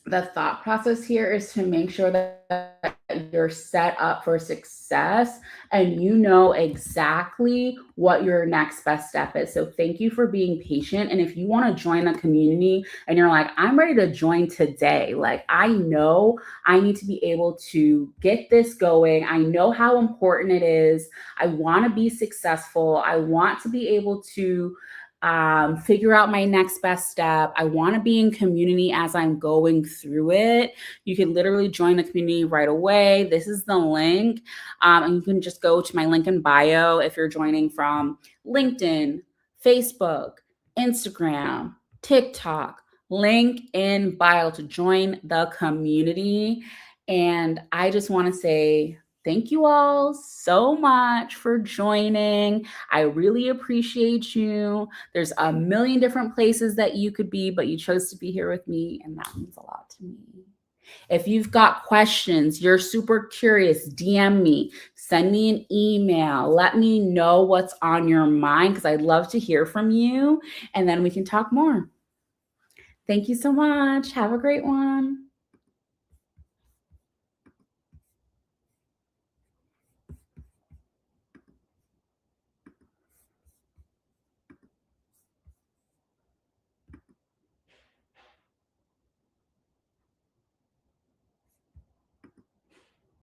the thought process here is to make sure that you're set up for success and you know exactly what your next best step is. So thank you for being patient. And if you want to join the community and you're like, I'm ready to join today, like I know I need to be able to get this going. I know how important it is. I want to be successful. I want to be able to figure out my next best step. I want to be in community as I'm going through it. You can literally join the community right away. This is the link. And you can just go to my link in bio if you're joining from LinkedIn, Facebook, Instagram, TikTok, link in bio to join the community. And I just want to say, thank you all so much for joining. I really appreciate you. There's a million different places that you could be, but you chose to be here with me, and that means a lot to me. If you've got questions, you're super curious, DM me, send me an email, let me know what's on your mind because I'd love to hear from you, and then we can talk more. Thank you so much. Have a great one.